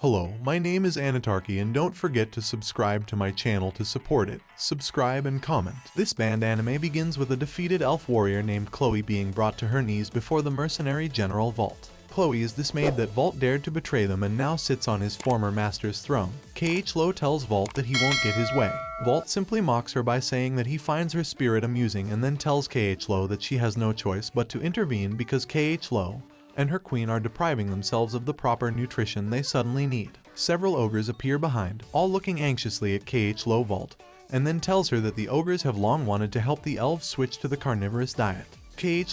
Hello, my name is Anitarky and don't forget to subscribe to my channel to support it. Subscribe and comment. This band anime begins with a defeated elf warrior named Chloe being brought to her knees before the mercenary general Vault. Chloe is dismayed that Vault dared to betray them and now sits on his former master's throne. Lo tells Vault that he won't get his way. Vault simply mocks her by saying that he finds her spirit amusing and then tells Lo that she has no choice but to intervene because Lo and her queen are depriving themselves of the proper nutrition they suddenly need. Several ogres appear behind, all looking anxiously at Lo Vault, and then tells her that the ogres have long wanted to help the elves switch to the carnivorous diet.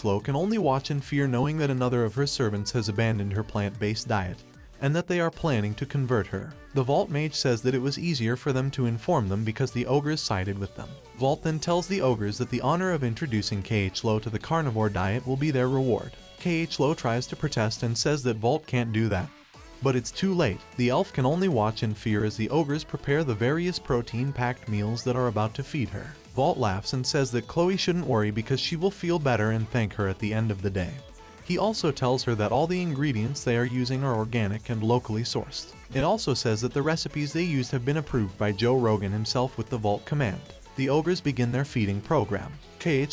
Lo can only watch in fear knowing that another of her servants has abandoned her plant-based diet, and that they are planning to convert her. The Vault Mage says that it was easier for them to inform them because the ogres sided with them. Vault then tells the ogres that the honor of introducing Lo to the carnivore diet will be their reward. Lo tries to protest and says that Vault can't do that. But it's too late. The elf can only watch in fear as the ogres prepare the various protein-packed meals that are about to feed her. Vault laughs and says that Chloe shouldn't worry because she will feel better and thank her at the end of the day. He also tells her that all the ingredients they are using are organic and locally sourced. It also says that the recipes they used have been approved by Joe Rogan himself with the Vault command. The ogres begin their feeding program.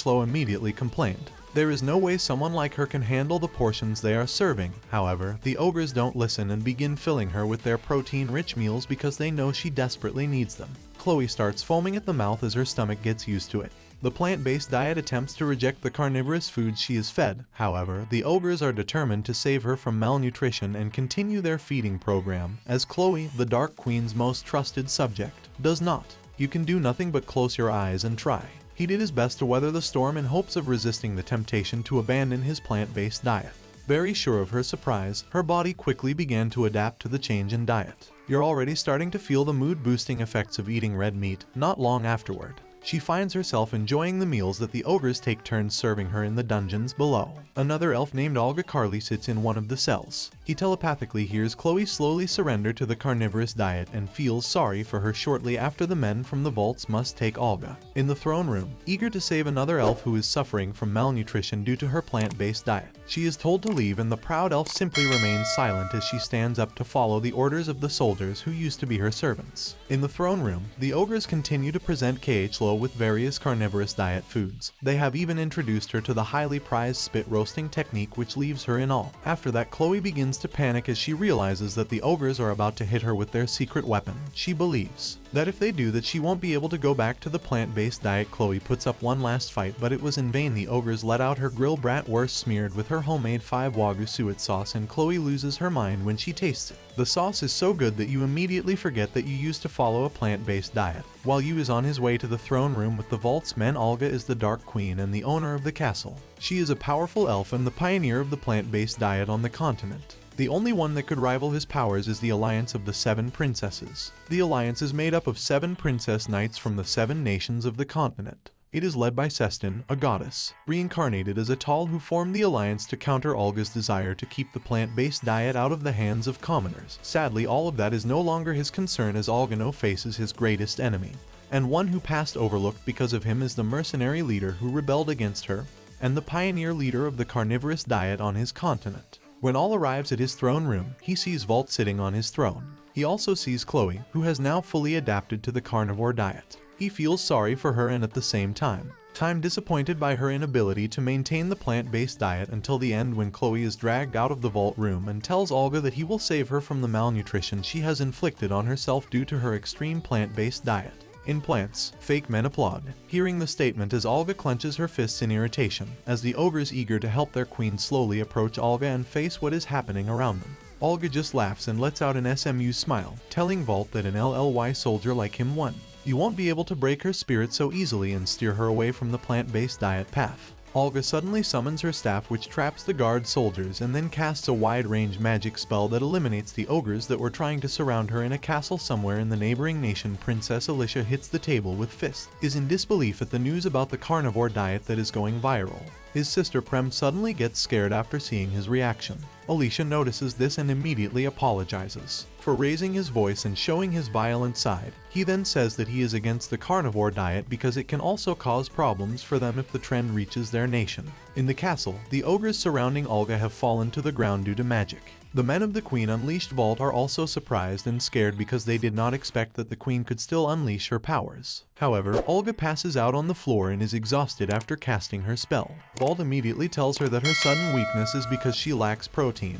Lo immediately complained. There is no way someone like her can handle the portions they are serving. However, the ogres don't listen and begin filling her with their protein-rich meals because they know she desperately needs them. Chloe starts foaming at the mouth as her stomach gets used to it. The plant-based diet attempts to reject the carnivorous foods she is fed. However, the ogres are determined to save her from malnutrition and continue their feeding program, as Chloe, the Dark Queen's most trusted subject, does not. You can do nothing but close your eyes and try. He did his best to weather the storm in hopes of resisting the temptation to abandon his plant-based diet. Very sure of her surprise, her body quickly began to adapt to the change in diet. You're already starting to feel the mood-boosting effects of eating red meat, not long afterward. She finds herself enjoying the meals that the ogres take turns serving her in the dungeons below. Another elf named Olga Carly sits in one of the cells. He telepathically hears Chloe slowly surrender to the carnivorous diet and feels sorry for her shortly after the men from the vaults must take Olga. In the throne room, eager to save another elf who is suffering from malnutrition due to her plant-based diet, she is told to leave and the proud elf simply remains silent as she stands up to follow the orders of the soldiers who used to be her servants. In the throne room, the ogres continue to present Lo with various carnivorous diet foods. They have even introduced her to the highly prized spit roasting technique which leaves her in awe. After that, Chloe begins to panic as she realizes that the ogres are about to hit her with their secret weapon. She believes that if they do that she won't be able to go back to the plant-based diet. Chloe puts up one last fight, but it was in vain. The ogres let out her grill bratwurst smeared with her homemade 5 wagyu suet sauce and Chloe loses her mind when she tastes it. The sauce is so good that you immediately forget that you used to follow a plant-based diet. While Yu is on his way to the throne room with the Vault's men, Olga is the Dark Queen and the owner of the castle. She is a powerful elf and the pioneer of the plant-based diet on the continent. The only one that could rival his powers is the Alliance of the 7 Princesses. The Alliance is made up of 7 princess knights from the 7 nations of the continent. It is led by Cestin, a goddess, reincarnated as a Tal who formed the alliance to counter Olga's desire to keep the plant-based diet out of the hands of commoners. Sadly, all of that is no longer his concern as Olga now faces his greatest enemy, and one who passed overlooked because of him is the mercenary leader who rebelled against her, and the pioneer leader of the carnivorous diet on his continent. When All arrives at his throne room, he sees Vault sitting on his throne. He also sees Chloe, who has now fully adapted to the carnivore diet. He feels sorry for her and at the same time, disappointed by her inability to maintain the plant-based diet until the end when Chloe is dragged out of the vault room and tells Olga that he will save her from the malnutrition she has inflicted on herself due to her extreme plant-based diet. In plants, fake men applaud, hearing the statement as Olga clenches her fists in irritation, as the ogres eager to help their queen slowly approach Olga and face what is happening around them. Olga just laughs and lets out an SMU smile, telling Vault that an LLY soldier like him won. You won't be able to break her spirit so easily and steer her away from the plant-based diet path. Olga suddenly summons her staff which traps the guard soldiers and then casts a wide-range magic spell that eliminates the ogres that were trying to surround her in a castle somewhere in the neighboring nation. Princess Alicia hits the table with fists, is in disbelief at the news about the carnivore diet that is going viral. His sister Prem suddenly gets scared after seeing his reaction. Alicia notices this and immediately apologizes for raising his voice and showing his violent side. He then says that he is against the carnivore diet because it can also cause problems for them if the trend reaches their nation. In the castle, the ogres surrounding Olga have fallen to the ground due to magic. The men of the Queen Unleashed Vault are also surprised and scared because they did not expect that the Queen could still unleash her powers. However, Olga passes out on the floor and is exhausted after casting her spell. Vault immediately tells her that her sudden weakness is because she lacks protein.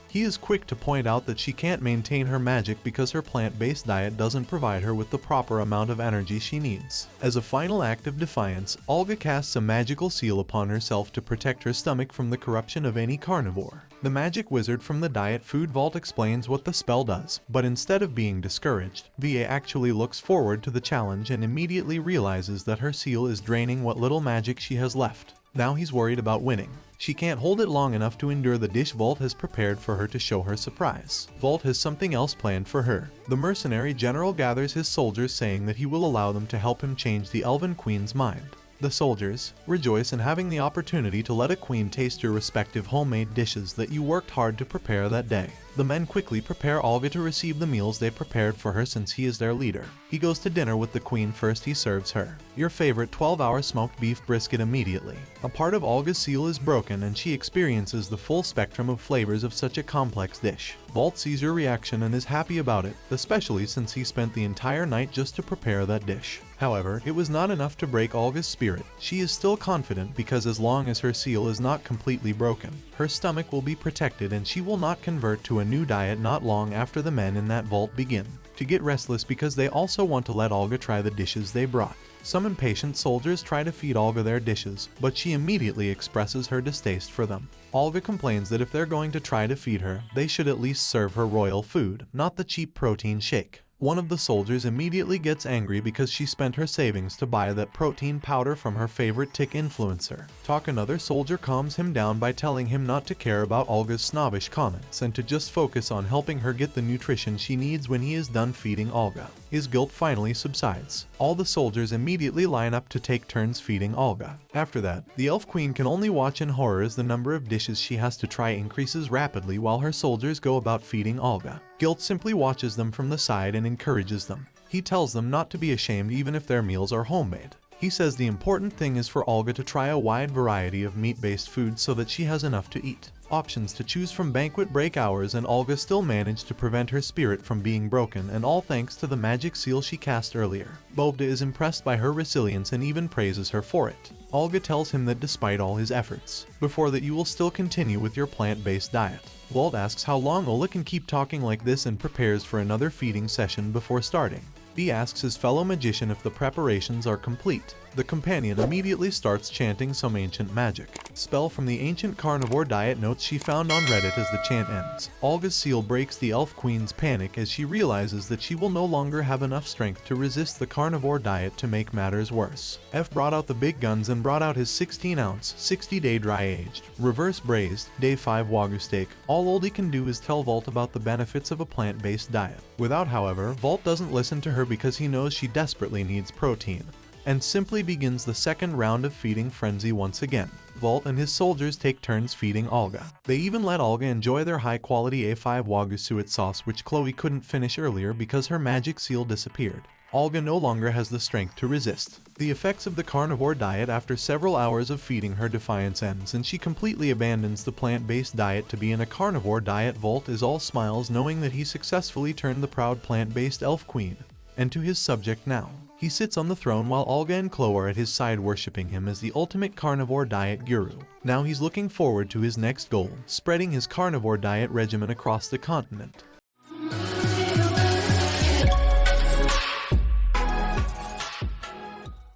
He is quick to point out that she can't maintain her magic because her plant-based diet doesn't provide her with the proper amount of energy she needs. As a final act of defiance, Olga casts a magical seal upon herself to protect her stomach from the corruption of any carnivore. The magic wizard from the Diet Food Vault explains what the spell does, but instead of being discouraged, VA actually looks forward to the challenge and immediately realizes that her seal is draining what little magic she has left. Now he's worried about winning. She can't hold it long enough to endure the dish Vault has prepared for her to show her surprise. Vault has something else planned for her. The mercenary general gathers his soldiers, saying that he will allow them to help him change the Elven Queen's mind. The soldiers rejoice in having the opportunity to let a queen taste your respective homemade dishes that you worked hard to prepare that day. The men quickly prepare Olga to receive the meals they prepared for her since he is their leader. He goes to dinner with the queen first. He serves her your favorite 12-hour smoked beef brisket immediately. A part of Olga's seal is broken and she experiences the full spectrum of flavors of such a complex dish. Vault sees your reaction and is happy about it, especially since he spent the entire night just to prepare that dish. However, it was not enough to break Olga's spirit. She is still confident because as long as her seal is not completely broken, her stomach will be protected and she will not convert to a new diet not long after the men in that vault begin to get restless because they also want to let Olga try the dishes they brought. Some impatient soldiers try to feed Olga their dishes, but she immediately expresses her distaste for them. Olga complains that if they're going to try to feed her, they should at least serve her royal food, not the cheap protein shake. One of the soldiers immediately gets angry because she spent her savings to buy that protein powder from her favorite tick influencer. Another soldier calms him down by telling him not to care about Olga's snobbish comments and to just focus on helping her get the nutrition she needs when he is done feeding Olga. His guilt finally subsides. All the soldiers immediately line up to take turns feeding Olga. After that, the Elf Queen can only watch in horror as the number of dishes she has to try increases rapidly while her soldiers go about feeding Olga. Guilt simply watches them from the side and encourages them. He tells them not to be ashamed even if their meals are homemade. He says the important thing is for Olga to try a wide variety of meat-based foods so that she has enough to eat. Options to choose from banquet break hours, and Olga still managed to prevent her spirit from being broken, and all thanks to the magic seal she cast earlier. Bovda is impressed by her resilience and even praises her for it. Olga tells him that despite all his efforts, before that you will still continue with your plant-based diet. Walt asks how long Olga can keep talking like this and prepares for another feeding session before starting. He asks his fellow magician if the preparations are complete. The companion immediately starts chanting some ancient magic spell from the ancient carnivore diet notes she found on Reddit. As the chant ends, Olga's seal breaks the Elf Queen's panic as she realizes that she will no longer have enough strength to resist the carnivore diet. To make matters worse, F brought out the big guns and brought out his 16-ounce, 60-day dry-aged, reverse braised, day 5 Wagyu steak. All Oldie can do is tell Vault about the benefits of a plant-based diet. However, Vault doesn't listen to her because he knows she desperately needs protein, and simply begins the second round of feeding frenzy once again. Vault and his soldiers take turns feeding Olga. They even let Olga enjoy their high-quality A5 Wagyu suet sauce, which Chloe couldn't finish earlier because her magic seal disappeared. Olga no longer has the strength to resist the effects of the carnivore diet. After several hours of feeding, her defiance ends and she completely abandons the plant-based diet to be in a carnivore diet. Vault is all smiles knowing that he successfully turned the proud plant-based Elf Queen into his subject now. He sits on the throne while Olga and Chloe are at his side, worshipping him as the ultimate carnivore diet guru. Now he's looking forward to his next goal, spreading his carnivore diet regimen across the continent.